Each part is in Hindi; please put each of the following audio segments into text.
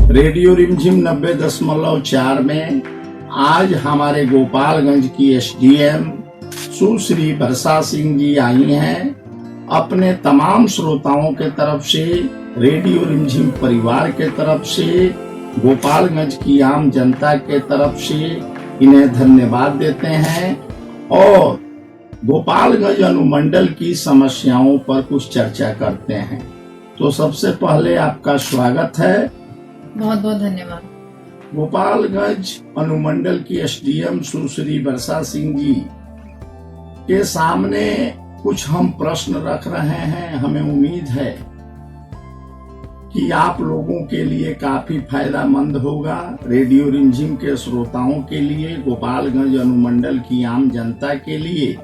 रेडियो रिमझिम 90.4 में आज हमारे गोपालगंज की एसडीएम सुश्री वर्षा सिंह जी आई हैं। अपने तमाम श्रोताओं के तरफ से, रेडियो रिमझिम परिवार के तरफ से, गोपालगंज की आम जनता के तरफ से इन्हें धन्यवाद देते हैं और गोपालगंज अनुमंडल की समस्याओं पर कुछ चर्चा करते हैं। तो सबसे पहले आपका स्वागत है। बहुत बहुत धन्यवाद। गोपालगंज अनुमंडल की एसडीएम सुश्री वर्षा सिंह जी के सामने कुछ हम प्रश्न रख रहे हैं। हमें उम्मीद है कि आप लोगों के लिए काफी फायदेमंद होगा, रेडियो रिमझिम के श्रोताओं के लिए, गोपालगंज अनुमंडल की आम जनता के लिए।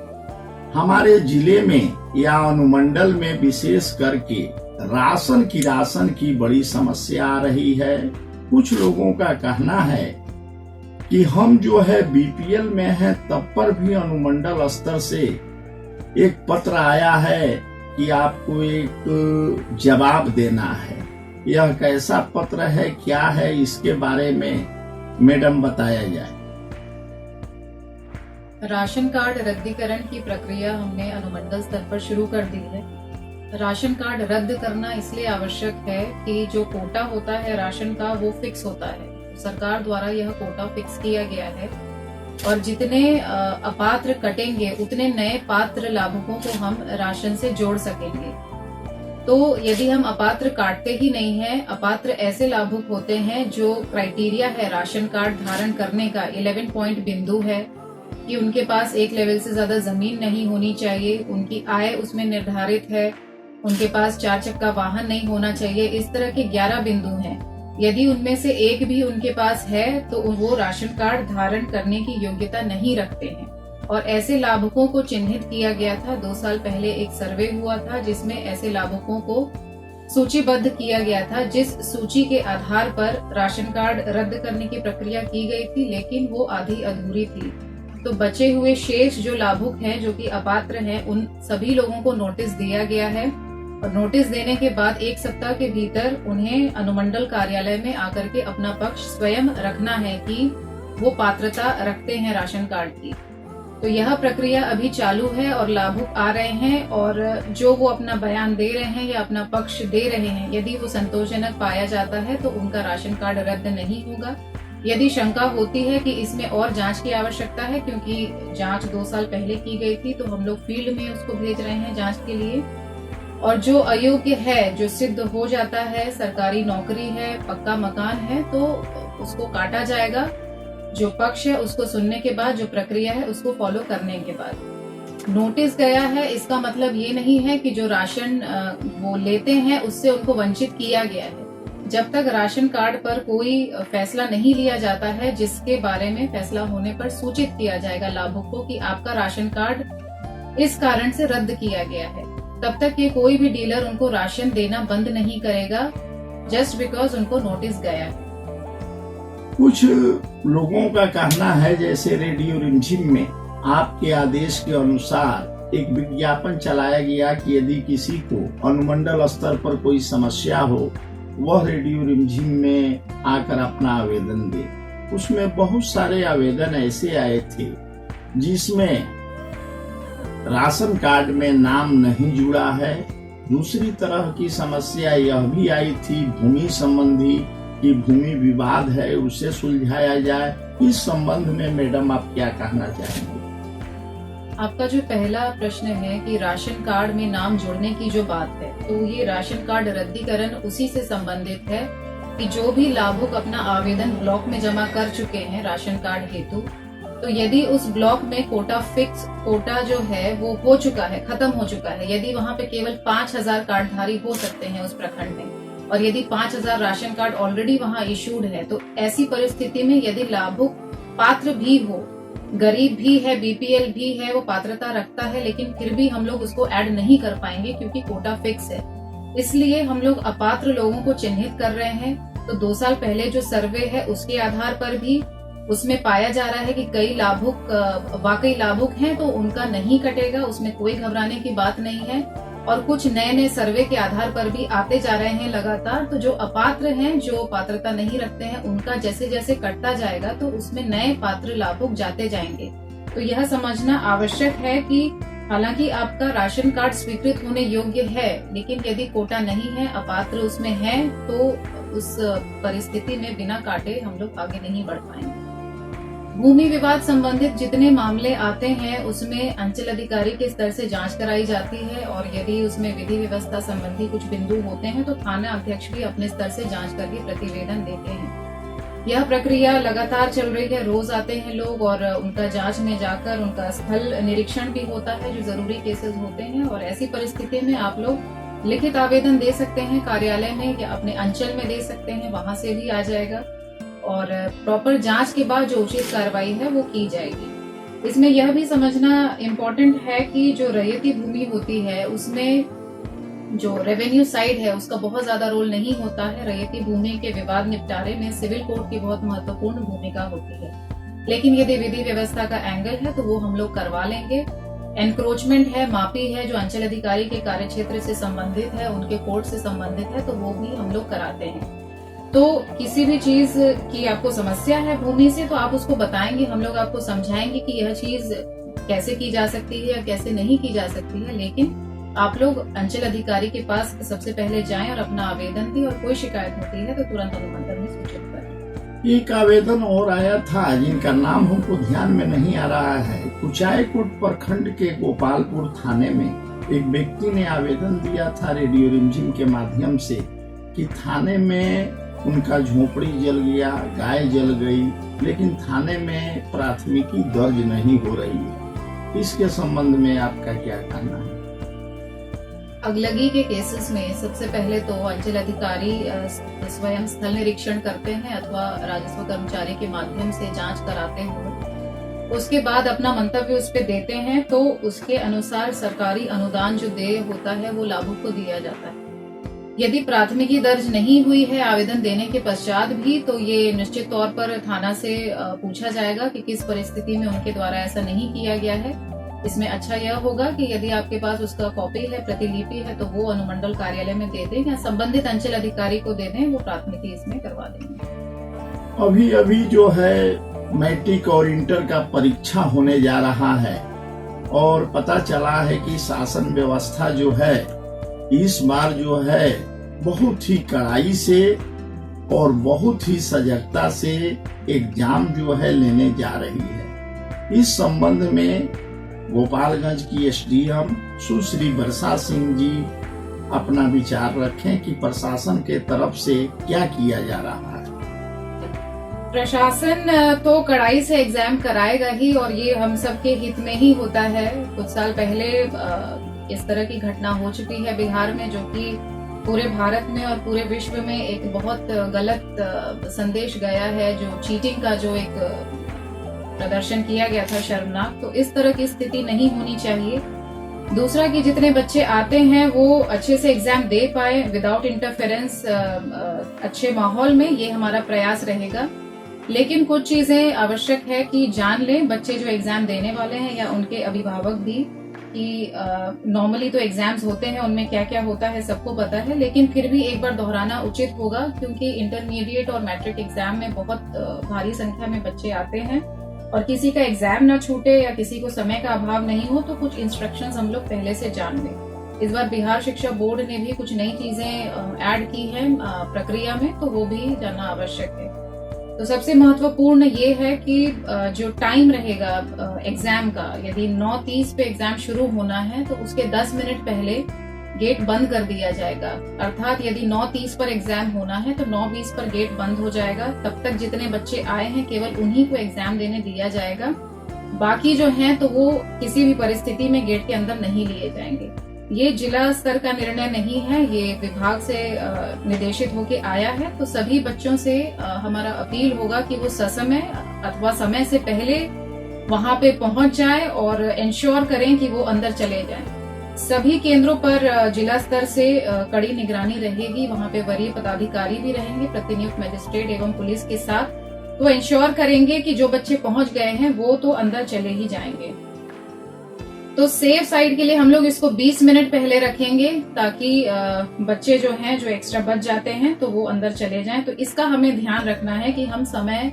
हमारे जिले में या अनुमंडल में विशेष करके राशन की बड़ी समस्या आ रही है। कुछ लोगों का कहना है कि हम जो है बीपीएल में हैं, तब पर भी अनुमंडल स्तर से एक पत्र आया है कि आपको एक जवाब देना है। यह कैसा पत्र है, क्या है, इसके बारे में मैडम बताया जाए। राशन कार्ड रद्दीकरण की प्रक्रिया हमने अनुमंडल स्तर पर शुरू कर दी है। राशन कार्ड रद्द करना इसलिए आवश्यक है कि जो कोटा होता है राशन का वो फिक्स होता है। सरकार द्वारा यह कोटा फिक्स किया गया है और जितने अपात्र कटेंगे उतने नए पात्र लाभुकों को हम राशन से जोड़ सकेंगे। तो यदि हम अपात्र काटते ही नहीं हैं, अपात्र ऐसे लाभुक होते हैं जो क्राइटेरिया है राशन कार्ड धारण करने का 11 पॉइंट बिंदु है कि उनके पास एक लेवल से ज्यादा जमीन नहीं होनी चाहिए, उनकी आय उसमें निर्धारित है, उनके पास 4 चक्का वाहन नहीं होना चाहिए। इस तरह के 11 बिंदु हैं। यदि उनमें से एक भी उनके पास है तो वो राशन कार्ड धारण करने की योग्यता नहीं रखते हैं। और ऐसे लाभुकों को चिन्हित किया गया था। 2 साल पहले एक सर्वे हुआ था जिसमें ऐसे लाभुकों को सूचीबद्ध किया गया था, जिस सूची के आधार पर राशन कार्ड रद्द करने की प्रक्रिया की गई थी, लेकिन वो आधी अधूरी थी। तो बचे हुए शेष जो लाभुक हैं, जो कि अपात्र हैं, उन सभी लोगों को नोटिस दिया गया है और नोटिस देने के बाद 1 सप्ताह के भीतर उन्हें अनुमंडल कार्यालय में आकर के अपना पक्ष स्वयं रखना है कि वो पात्रता रखते हैं राशन कार्ड की। तो यह प्रक्रिया अभी चालू है और लाभुक आ रहे हैं और जो वो अपना बयान दे रहे हैं या अपना पक्ष दे रहे हैं, यदि वो संतोषजनक पाया जाता है तो उनका राशन कार्ड रद्द नहीं होगा। यदि शंका होती है कि इसमें और जांच की आवश्यकता है, क्योंकि जांच 2 साल पहले की गई थी, तो हम लोग फील्ड में उसको भेज रहे हैं जांच के लिए। और जो अयोग्य है, जो सिद्ध हो जाता है, सरकारी नौकरी है, पक्का मकान है, तो उसको काटा जाएगा। जो पक्ष है उसको सुनने के बाद, जो प्रक्रिया है उसको फॉलो करने के बाद। नोटिस गया है, इसका मतलब ये नहीं है कि जो राशन वो लेते हैं उससे उनको वंचित किया गया है। जब तक राशन कार्ड पर कोई फैसला नहीं लिया जाता है, जिसके बारे में फैसला होने पर सूचित किया जाएगा लाभुक को कि आपका राशन कार्ड इस कारण से रद्द किया गया है, तब तक ये कोई भी डीलर उनको राशन देना बंद नहीं करेगा, जस्ट बिकॉज उनको नोटिस गया है। कुछ लोगों का कहना है, जैसे रेडियो रिमझिम में आपके आदेश के अनुसार एक विज्ञापन चलाया गया कि यदि किसी को अनुमंडल स्तर पर कोई समस्या हो, वह रेडियो रिमझिम में आकर अपना आवेदन दे। उसमें बहुत सारे आवेदन ऐसे आए थे जिसमें राशन कार्ड में नाम नहीं जुड़ा है। दूसरी तरह की समस्या यह भी आई थी भूमि संबंधी कि भूमि विवाद है, उसे सुलझाया जाए। इस संबंध में मैडम आप क्या कहना चाहेंगे? आपका जो पहला प्रश्न है कि राशन कार्ड में नाम जोड़ने की जो बात है, तो ये राशन कार्ड रद्दीकरण उसी से संबंधित है कि जो भी लाभुक अपना आवेदन ब्लॉक में जमा कर चुके हैं राशन कार्ड हेतु, तो यदि उस ब्लॉक में कोटा जो है वो हो चुका है, खत्म हो चुका है, यदि वहाँ पे केवल 5000 कार्डधारी हो सकते हैं उस प्रखंड में, और यदि 5000 राशन कार्ड ऑलरेडी वहाँ इशूड है, तो ऐसी परिस्थिति में यदि लाभुक पात्र भी हो, गरीब भी है, बीपीएल भी है, वो पात्रता रखता है, लेकिन फिर भी हम लोग उसको ऐड नहीं कर पाएंगे क्योंकि कोटा फिक्स है। इसलिए हम लोग अपात्र लोगों को चिन्हित कर रहे हैं। तो 2 साल पहले जो सर्वे है उसके आधार पर भी उसमें पाया जा रहा है कि कई लाभुक वाकई लाभुक हैं, तो उनका नहीं कटेगा, उसमें कोई घबराने की बात नहीं है। और कुछ नए नए सर्वे के आधार पर भी आते जा रहे हैं लगातार। तो जो अपात्र हैं, जो पात्रता नहीं रखते हैं, उनका जैसे जैसे कटता जाएगा तो उसमें नए पात्र लाभुक जाते जाएंगे। तो यह समझना आवश्यक है कि हालांकि आपका राशन कार्ड स्वीकृत होने योग्य है, लेकिन यदि कोटा नहीं है, अपात्र उसमें है, तो उस परिस्थिति में बिना काटे हम लोग आगे नहीं बढ़ पाएंगे। भूमि विवाद संबंधित जितने मामले आते हैं उसमें अंचल अधिकारी के स्तर से जांच कराई जाती है, और यदि उसमें विधि व्यवस्था संबंधी कुछ बिंदु होते हैं तो थाना अध्यक्ष भी अपने स्तर से जांच करके प्रतिवेदन देते हैं। यह प्रक्रिया लगातार चल रही है। रोज आते हैं लोग और उनका जांच में जाकर उनका स्थल निरीक्षण भी होता है जो जरूरी केसेस होते हैं। और ऐसी परिस्थिति में आप लोग लिखित आवेदन दे सकते हैं कार्यालय में या अपने अंचल में दे सकते हैं, वहां से भी आ जाएगा। और प्रॉपर जांच के बाद जो उचित कार्रवाई है वो की जाएगी। इसमें यह भी समझना इम्पोर्टेंट है कि जो रैयती भूमि होती है उसमें जो रेवेन्यू साइड है उसका बहुत ज्यादा रोल नहीं होता है। रैयती भूमि के विवाद निपटारे में सिविल कोर्ट की बहुत महत्वपूर्ण भूमिका होती है, लेकिन यदि विधि व्यवस्था का एंगल है तो वो हम लोग करवा लेंगे। एनक्रोचमेंट है, मापी है, जो अंचल अधिकारी के कार्य क्षेत्र से संबंधित है, उनके कोर्ट से संबंधित है, तो वो भी हम लोग कराते हैं। तो किसी भी चीज की आपको समस्या है भूमि से तो आप उसको बताएंगे, हम लोग आपको समझाएंगे कि यह चीज कैसे की जा सकती है या कैसे नहीं की जा सकती है। लेकिन आप लोग अंचल अधिकारी के पास सबसे पहले जाएं और अपना आवेदन दें, और कोई शिकायत होती है तो तुरंत अनुमंडल में सूचित करें। एक आवेदन और आया था जिनका नाम हमको ध्यान में नहीं आ रहा है। कुचायकोट प्रखंड के गोपालपुर थाने में एक व्यक्ति ने आवेदन दिया था रेडियो रिमझिम के माध्यम से कि थाने में उनका झोपड़ी जल गया, गाय जल गई, लेकिन थाने में प्राथमिकी दर्ज नहीं हो रही है। इसके संबंध में आपका क्या कहना है? अगलगी के केसेस में सबसे पहले तो अंचल अधिकारी स्वयं स्थल निरीक्षण करते हैं अथवा राजस्व कर्मचारी के माध्यम से जांच कराते हैं। उसके बाद अपना मंतव्य उस पर देते हैं, तो उसके अनुसार सरकारी अनुदान जो देय होता है वो लाभुक को दिया जाता है। यदि प्राथमिकी दर्ज नहीं हुई है आवेदन देने के पश्चात भी, तो ये निश्चित तौर पर थाना से पूछा जाएगा कि किस परिस्थिति में उनके द्वारा ऐसा नहीं किया गया है। इसमें अच्छा यह होगा कि यदि आपके पास उसका कॉपी है, प्रतिलिपि है, तो वो अनुमंडल कार्यालय में दे दें या संबंधित अंचल अधिकारी को दे दें, वो प्राथमिकी इसमें करवा देंगे। अभी अभी जो है मैट्रिक और इंटर का परीक्षा होने जा रहा है, और पता चला है कि शासन व्यवस्था जो है इस बार जो है बहुत ही कड़ाई से और बहुत ही सजगता से एग्जाम जो है लेने जा रही है। इस संबंध में गोपालगंज की एसडीएम सुश्री वर्षा सिंह जी अपना विचार रखें कि प्रशासन के तरफ से क्या किया जा रहा है। प्रशासन तो कड़ाई से एग्जाम कराएगा ही, और ये हम सबके हित में ही होता है। कुछ साल पहले इस तरह की घटना हो चुकी है बिहार में, जो कि पूरे भारत में और पूरे विश्व में एक बहुत गलत संदेश गया है। जो चीटिंग का जो एक प्रदर्शन किया गया था शर्मनाक, तो इस तरह की स्थिति नहीं होनी चाहिए। दूसरा कि जितने बच्चे आते हैं वो अच्छे से एग्जाम दे पाए विदाउट इंटरफेरेंस, अच्छे माहौल में, ये हमारा प्रयास रहेगा। लेकिन कुछ चीजें आवश्यक है कि जान लें बच्चे जो एग्जाम देने वाले हैं या उनके अभिभावक भी, कि नॉर्मली तो एग्जाम्स होते हैं, उनमें क्या क्या होता है सबको पता है, लेकिन फिर भी एक बार दोहराना उचित होगा, क्योंकि इंटरमीडिएट और मैट्रिक एग्जाम में बहुत भारी संख्या में बच्चे आते हैं, और किसी का एग्जाम ना छूटे या किसी को समय का अभाव नहीं हो, तो कुछ इंस्ट्रक्शंस हम लोग पहले से जान लें। इस बार बिहार शिक्षा बोर्ड ने भी कुछ नई चीजें ऐड की हैं प्रक्रिया में, तो वो भी जानना आवश्यक है। तो सबसे महत्वपूर्ण ये है कि जो टाइम रहेगा एग्जाम का, यदि 9:30 पे एग्जाम शुरू होना है तो उसके 10 मिनट पहले गेट बंद कर दिया जाएगा। अर्थात यदि 9:30 पर एग्जाम होना है तो 9:20 पर गेट बंद हो जाएगा। तब तक जितने बच्चे आए हैं केवल उन्हीं को एग्जाम देने दिया जाएगा। बाकी जो हैं तो वो किसी भी परिस्थिति में गेट के अंदर नहीं लिए जाएंगे। ये जिला स्तर का निर्णय नहीं है, ये विभाग से निर्देशित होके आया है। तो सभी बच्चों से हमारा अपील होगा कि वो ससमय अथवा समय से पहले वहां पे पहुंच जाए और इंश्योर करें कि वो अंदर चले जाएं। सभी केंद्रों पर जिला स्तर से कड़ी निगरानी रहेगी। वहां पे वरीय पदाधिकारी भी रहेंगे, प्रतिनियुक्त मजिस्ट्रेट एवं पुलिस के साथ। तो इंश्योर करेंगे कि जो बच्चे पहुंच गए हैं वो तो अंदर चले ही जाएंगे। तो सेफ साइड के लिए हम लोग इसको 20 मिनट पहले रखेंगे, ताकि बच्चे जो हैं जो एक्स्ट्रा बच जाते हैं तो वो अंदर चले जाएं। तो इसका हमें ध्यान रखना है कि हम समय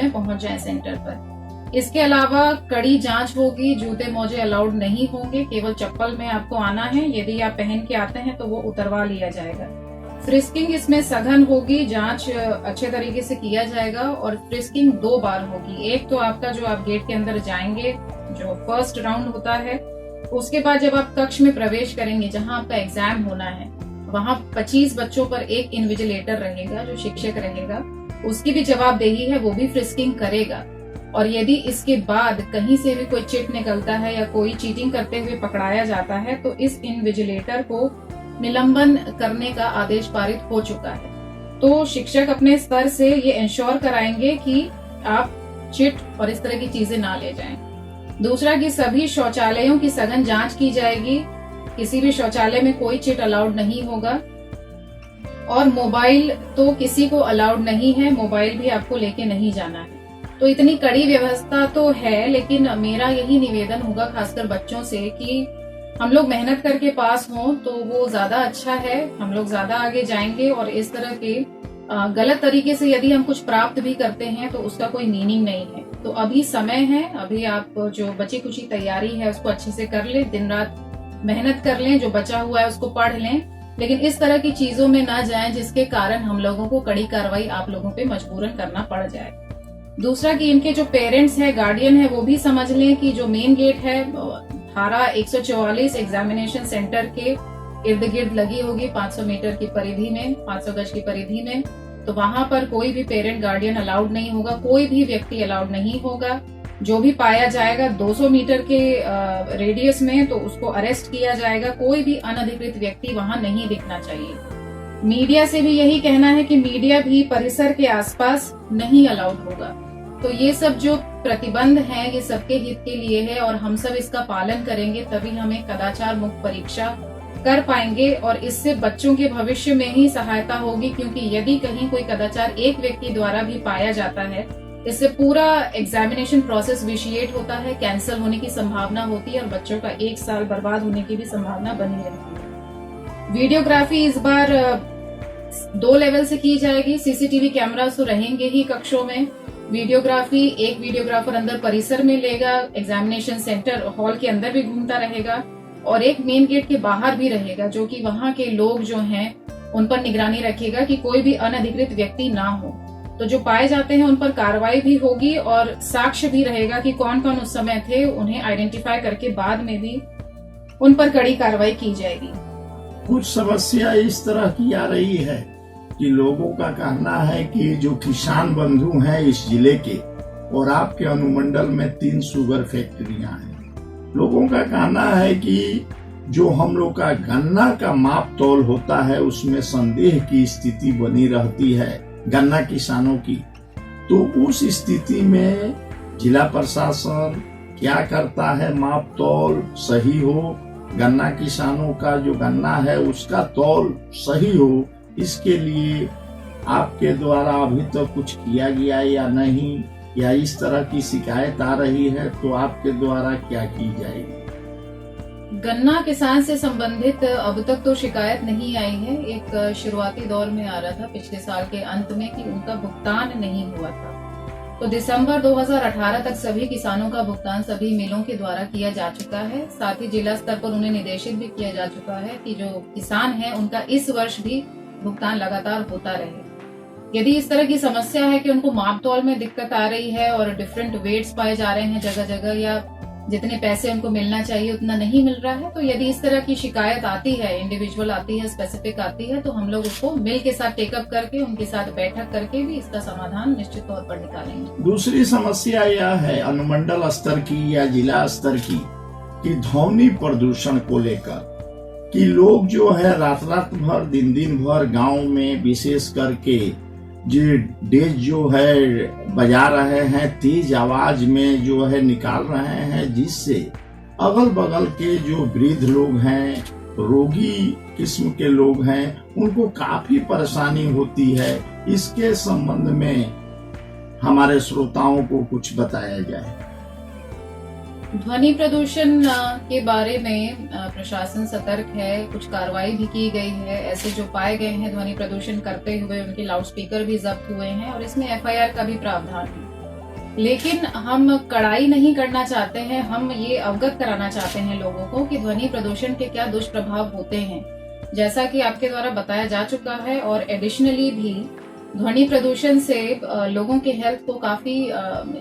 पहुंच जाएं सेंटर पर। इसके अलावा कड़ी जांच होगी, जूते मोजे अलाउड नहीं होंगे, केवल चप्पल में आपको आना है। यदि आप पहन के आते हैं तो वो उतरवा लिया जाएगा। फ्रिस्किंग इसमें सघन होगी, जांच अच्छे तरीके से किया जाएगा और फ्रिस्किंग 2 बार होगी। एक तो आपका जो आप गेट के अंदर जाएंगे, जो फर्स्ट राउंड होता है, उसके बाद जब आप कक्ष में प्रवेश करेंगे जहां आपका एग्जाम होना है, वहां 25 बच्चों पर एक इन्विजिलेटर रहेगा जो शिक्षक रहेगा, उसकी भी जवाबदेही है, वो भी फ्रिस्किंग करेगा। और यदि इसके बाद कहीं से भी कोई चिट निकलता है या कोई चीटिंग करते हुए पकड़ाया जाता है तो इस इन्विजिलेटर को निलंबन करने का आदेश पारित हो चुका है। तो शिक्षक अपने स्तर से ये इंश्योर कराएंगे कि आप चिट और इस तरह की चीजें ना ले जाएं। दूसरा कि सभी शौचालयों की सघन जांच की जाएगी, किसी भी शौचालय में कोई चिट अलाउड नहीं होगा। और मोबाइल तो किसी को अलाउड नहीं है, मोबाइल भी आपको लेके नहीं जाना है। तो इतनी कड़ी व्यवस्था तो है, लेकिन मेरा यही निवेदन होगा खासकर बच्चों से कि हम लोग मेहनत करके पास हों तो वो ज्यादा अच्छा है, हम लोग ज्यादा आगे जाएंगे। और इस तरह के गलत तरीके से यदि हम कुछ प्राप्त भी करते हैं तो उसका कोई मीनिंग नहीं है। तो अभी समय है, अभी आप जो बची कुछ तैयारी है उसको अच्छे से कर लें, दिन रात मेहनत कर लें, जो बचा हुआ है उसको पढ़ लें, लेकिन इस तरह की चीजों में ना जाएं जिसके कारण हम लोगों को कड़ी कार्रवाई आप लोगों पे मजबूरन करना पड़ जाए। दूसरा कि इनके जो पेरेंट्स है, गार्डियन है, वो भी समझ लें कि जो मेन गेट है धारा 144 एग्जामिनेशन सेंटर के इर्द गिर्द लगी होगी 500 मीटर की परिधि में, 500 गज की परिधि में। तो वहां पर कोई भी पेरेंट गार्डियन अलाउड नहीं होगा, कोई भी व्यक्ति अलाउड नहीं होगा। जो भी पाया जाएगा 200 मीटर के रेडियस में तो उसको अरेस्ट किया जाएगा। कोई भी अनधिकृत व्यक्ति वहां नहीं दिखना चाहिए। मीडिया से भी यही कहना है कि मीडिया भी परिसर के आसपास नहीं अलाउड होगा। तो ये सब जो प्रतिबंध हैं ये सबके हित के लिए है और हम सब इसका पालन करेंगे, तभी हम एक कदाचार मुक्त परीक्षा कर पाएंगे और इससे बच्चों के भविष्य में ही सहायता होगी। क्योंकि यदि कहीं कोई कदाचार एक व्यक्ति द्वारा भी पाया जाता है, इससे पूरा एग्जामिनेशन प्रोसेस विशिएट होता है, कैंसिल होने की संभावना होती है और बच्चों का 1 साल बर्बाद होने की भी संभावना बनी रहती है। वीडियोग्राफी इस बार 2 लेवल से की जाएगी। सीसीटीवी कैमरा तो रहेंगे ही कक्षों में। वीडियोग्राफी, एक वीडियोग्राफर अंदर परिसर में लेगा, एग्जामिनेशन सेंटर हॉल के अंदर भी घूमता रहेगा और एक मेन गेट के बाहर भी रहेगा, जो कि वहां के लोग जो हैं उन पर निगरानी रखेगा कि कोई भी अनधिकृत व्यक्ति ना हो। तो जो पाए जाते हैं उन पर कार्रवाई भी होगी और साक्ष्य भी रहेगा कि कौन कौन उस समय थे, उन्हें आइडेंटिफाई करके बाद में भी उन पर कड़ी कार्रवाई की जाएगी। कुछ समस्या इस तरह की आ रही है कि लोगों का कहना है कि जो किसान बंधु हैं इस जिले के और आपके अनुमंडल में 3 शुगर फैक्ट्रियां हैं, लोगों का कहना है कि जो हम लोग का गन्ना का माप तौल होता है उसमें संदेह की स्थिति बनी रहती है गन्ना किसानों की। तो उस स्थिति में जिला प्रशासन क्या करता है, माप तौल सही हो, गन्ना किसानों का जो गन्ना है उसका तौल सही हो, इसके लिए आपके द्वारा अभी तक तो कुछ किया गया या नहीं, या इस तरह की शिकायत आ रही है तो आपके द्वारा क्या की जाएगी? गन्ना किसान से संबंधित अब तक तो शिकायत नहीं आई है। एक शुरुआती दौर में आ रहा था पिछले साल के अंत में कि उनका भुगतान नहीं हुआ था। तो दिसंबर 2018 तक सभी किसानों का भुगतान सभी मिलों के द्वारा किया जा चुका है। साथ ही जिला स्तर पर उन्हें निर्देशित भी किया जा चुका है कि जो किसान है उनका इस वर्ष भी भुगतान लगातार होता रहे। यदि इस तरह की समस्या है कि उनको माप तौल में दिक्कत आ रही है और डिफरेंट वेट्स पाए जा रहे हैं जगह जगह, या जितने पैसे उनको मिलना चाहिए उतना नहीं मिल रहा है, तो यदि इस तरह की शिकायत आती है, इंडिविजुअल आती है, स्पेसिफिक आती है, तो हम लोग उसको मिल के साथ टेकअप करके उनके साथ बैठक करके भी इसका समाधान निश्चित तौर पर निकालेंगे। दूसरी समस्या यह है अनुमंडल स्तर की या जिला स्तर की कि ध्वनि प्रदूषण को लेकर कि लोग जो है रात भर दिन भर गांव में विशेष करके जो डेज जो है बजा रहे हैं, तेज आवाज में जो है निकाल रहे हैं, जिससे अगल बगल के जो वृद्ध लोग हैं, रोगी किस्म के लोग हैं, उनको काफी परेशानी होती है। इसके संबंध में हमारे श्रोताओं को कुछ बताया जाए। ध्वनि प्रदूषण के बारे में प्रशासन सतर्क है, कुछ कार्रवाई भी की गई है। ऐसे जो पाए गए हैं ध्वनि प्रदूषण करते हुए, उनके लाउडस्पीकर भी जब्त हुए हैं और इसमें एफआईआर का भी प्रावधान है। लेकिन हम कड़ाई नहीं करना चाहते हैं, हम ये अवगत कराना चाहते हैं लोगों को कि ध्वनि प्रदूषण के क्या दुष्प्रभाव होते हैं, जैसा कि आपके द्वारा बताया जा चुका है। और एडिशनली भी ध्वनि प्रदूषण से लोगों के हेल्थ को काफी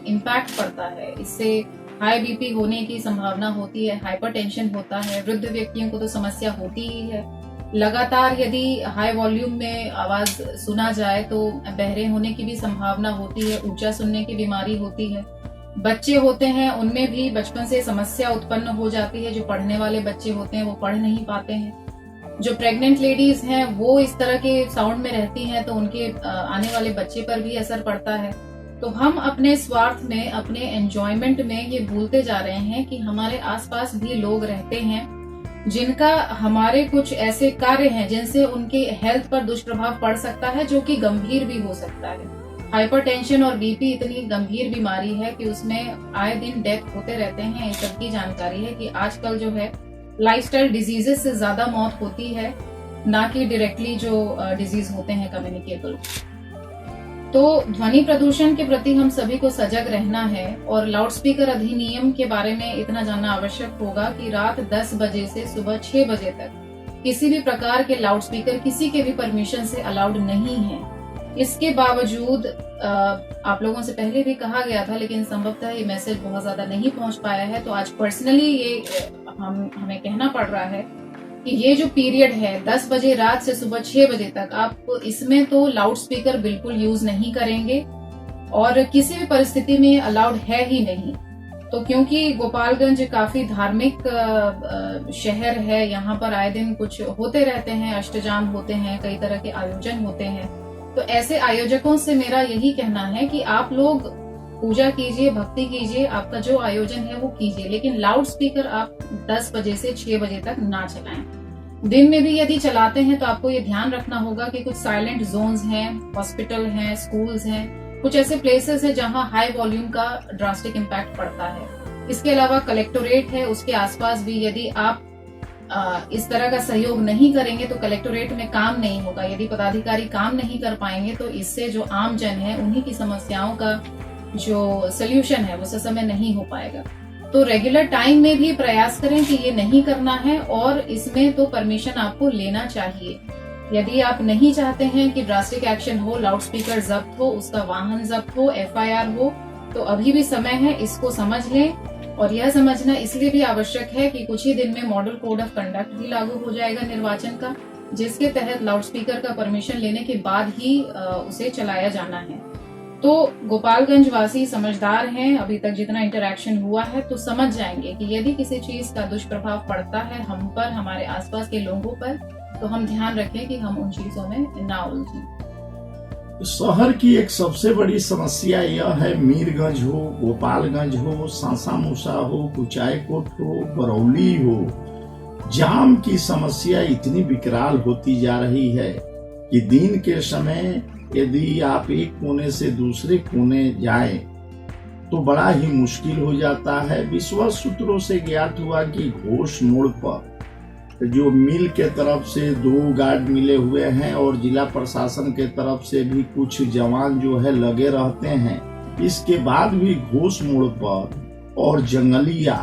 इम्पैक्ट पड़ता है। इससे हाई बीपी होने की संभावना होती है, हाइपरटेंशन होता है, वृद्ध व्यक्तियों को तो समस्या होती ही है। लगातार यदि हाई वॉल्यूम में आवाज सुना जाए तो बहरे होने की भी संभावना होती है, ऊंचा सुनने की बीमारी होती है। बच्चे होते हैं, उनमें भी बचपन से समस्या उत्पन्न हो जाती है। जो पढ़ने वाले बच्चे होते हैं वो पढ़ नहीं पाते हैं। जो प्रेग्नेंट लेडीज हैं वो इस तरह के साउंड में रहती हैं तो उनके आने वाले बच्चे पर भी असर पड़ता है। तो हम अपने स्वार्थ में, अपने एंजॉयमेंट में ये भूलते जा रहे हैं कि हमारे आसपास भी लोग रहते हैं जिनका हमारे कुछ ऐसे कार्य हैं जिनसे उनके हेल्थ पर दुष्प्रभाव पड़ सकता है, जो कि गंभीर भी हो सकता है। हाइपरटेंशन और बीपी इतनी गंभीर बीमारी है कि उसमें आए दिन डेथ होते रहते हैं। इस सबकी जानकारी है कि आजकल जो है लाइफस्टाइल डिजीजेस से ज्यादा मौत होती है, ना कि डायरेक्टली जो डिजीज होते हैं कम्युनिकेबल। तो ध्वनि प्रदूषण के प्रति हम सभी को सजग रहना है और लाउडस्पीकर अधिनियम के बारे में इतना जानना आवश्यक होगा कि रात 10 बजे से सुबह 6 बजे तक किसी भी प्रकार के लाउडस्पीकर किसी के भी परमिशन से अलाउड नहीं है। इसके बावजूद आप लोगों से पहले भी कहा गया था, लेकिन संभवतः ये मैसेज बहुत ज्यादा नहीं पहुंच पाया है, तो आज पर्सनली ये हमें कहना पड़ रहा है कि ये जो पीरियड है 10 बजे रात से सुबह 6 बजे तक, आप इसमें तो लाउड स्पीकर बिल्कुल यूज नहीं करेंगे और किसी भी परिस्थिति में अलाउड है ही नहीं। तो क्योंकि गोपालगंज काफी धार्मिक शहर है, यहाँ पर आए दिन कुछ होते रहते हैं, अष्टजाम होते हैं, कई तरह के आयोजन होते हैं। तो ऐसे आयोजकों से मेरा यही कहना है कि आप लोग पूजा कीजिए, भक्ति कीजिए, आपका जो आयोजन है वो कीजिए, लेकिन लाउड स्पीकर आप 10 बजे से 6 बजे तक ना चलाएं। दिन में भी यदि चलाते हैं तो आपको ये ध्यान रखना होगा कि कुछ साइलेंट जोन्स हैं, हॉस्पिटल हैं, स्कूल्स हैं, कुछ ऐसे प्लेसेस हैं जहां हाई वॉल्यूम का ड्रास्टिक इम्पैक्ट पड़ता है। इसके अलावा कलेक्टोरेट है, उसके आसपास भी यदि आप इस तरह का सहयोग नहीं करेंगे तो कलेक्टोरेट में काम नहीं होगा। यदि पदाधिकारी काम नहीं कर पाएंगे तो इससे जो आम जन है उन्हीं की समस्याओं का जो सोल्यूशन है वो समय नहीं हो पाएगा। तो रेगुलर टाइम में भी प्रयास करें कि ये नहीं करना है और इसमें तो परमिशन आपको लेना चाहिए। यदि आप नहीं चाहते हैं कि ड्रास्टिक एक्शन हो, लाउडस्पीकर जब्त हो, उसका वाहन जब्त हो, एफआईआर हो, तो अभी भी समय है, इसको समझ लें। और यह समझना इसलिए भी आवश्यक है कि कुछ ही दिन में मॉडल कोड ऑफ कंडक्ट भी लागू हो जाएगा निर्वाचन का, जिसके तहत लाउडस्पीकर का परमिशन लेने के बाद ही उसे चलाया जाना है। तो गोपालगंज वासी समझदार हैं, अभी तक जितना इंटरैक्शन हुआ है तो समझ जाएंगे कि यदि किसी चीज का दुष्प्रभाव पड़ता है हम पर, हमारे आसपास के लोगों पर, तो हम ध्यान रखें कि हम उन चीजों में ना उलझें। शहर की एक सबसे बड़ी समस्या यह है, मीरगंज हो, गोपालगंज हो, सासामुसा हो, कुचायकोट हो, बरौली हो, जाम की समस्या इतनी विकराल होती जा रही है कि दिन के समय यदि आप एक कोने से दूसरे कोने जाएं तो बड़ा ही मुश्किल हो जाता है। विश्वस्त सूत्रों से ज्ञात हुआ कि घोष मोड़ पर जो मिल के तरफ से 2 गार्ड मिले हुए हैं और जिला प्रशासन के तरफ से भी कुछ जवान जो है लगे रहते हैं। इसके बाद भी घोष मोड़ पर और जंगलिया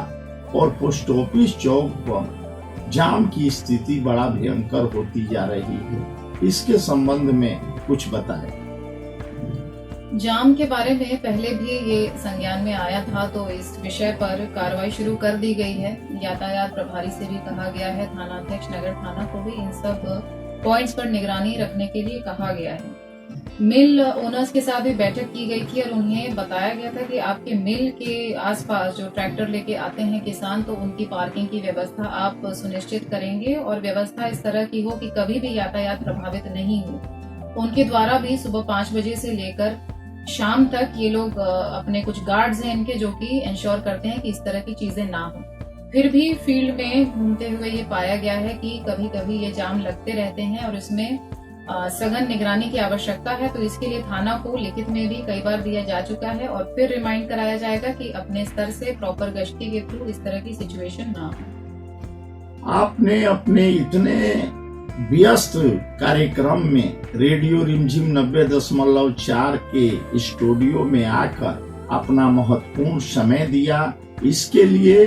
और पोस्ट ऑफिस चौक पर जाम की स्थिति बड़ा भयंकर होती जा रही है। इसके संबंध में कुछ बताएं। जाम के बारे में पहले भी ये संज्ञान में आया था, तो इस विषय पर कार्रवाई शुरू कर दी गई है। यातायात प्रभारी से भी कहा गया है, थानाध्यक्ष नगर थाना को भी इन सब पॉइंट्स पर निगरानी रखने के लिए कहा गया है। मिल ओनर्स के साथ भी बैठक की गई थी और उन्हें बताया गया था कि आपके मिल के आसपास जो ट्रैक्टर लेके आते हैं किसान, तो उनकी पार्किंग की व्यवस्था आप सुनिश्चित करेंगे और व्यवस्था इस तरह की हो कि कभी भी यातायात प्रभावित नहीं हो। उनके द्वारा भी सुबह 5 बजे से लेकर शाम तक ये लोग अपने कुछ गार्ड्स हैं इनके, जो कि इंश्योर करते हैं कि इस तरह की चीजें ना हो। फिर भी फील्ड में घूमते हुए ये पाया गया है कि कभी कभी ये जाम लगते रहते हैं और इसमें सघन निगरानी की आवश्यकता है, तो इसके लिए थाना को लिखित में भी कई बार दिया जा चुका है और फिर रिमाइंड कराया जाएगा कि अपने स्तर से प्रॉपर गश्ती के थ्रू इस तरह की सिचुएशन ना हो। आपने अपने इतने व्यस्त कार्यक्रम में रेडियो रिमझिम 90.4 के स्टूडियो में आकर अपना महत्वपूर्ण समय दिया। इसके लिए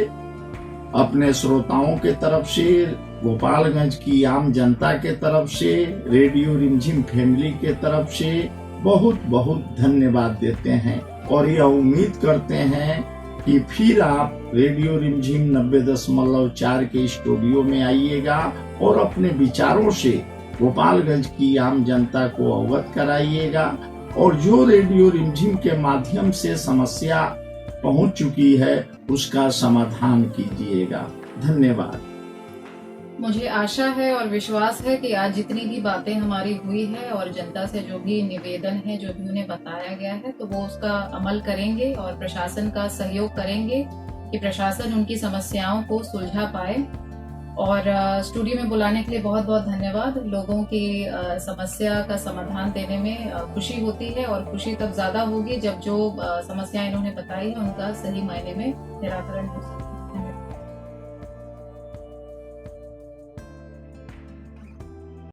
अपने श्रोताओं के तरफ से, गोपालगंज की आम जनता के तरफ से, रेडियो रिमझिम फैमिली के तरफ से बहुत बहुत धन्यवाद देते हैं और यह उम्मीद करते हैं कि फिर आप रेडियो रिमझिम 90.4 के स्टूडियो में आइएगा और अपने विचारों से गोपालगंज की आम जनता को अवगत कराइएगा और जो रेडियो रिमझिम के माध्यम से समस्या पहुंच चुकी है उसका समाधान कीजिएगा। धन्यवाद। मुझे आशा है और विश्वास है कि आज जितनी भी बातें हमारी हुई है और जनता से जो भी निवेदन है, जो भी उन्हें बताया गया है, तो वो उसका अमल करेंगे और प्रशासन का सहयोग करेंगे कि प्रशासन उनकी समस्याओं को सुलझा पाए। और स्टूडियो में बुलाने के लिए बहुत बहुत धन्यवाद। लोगों की समस्या का समाधान देने में खुशी होती है और खुशी तब ज्यादा होगी जब जो समस्या इन्होंने बताई है उनका सही मायने में निराकरण हो सके।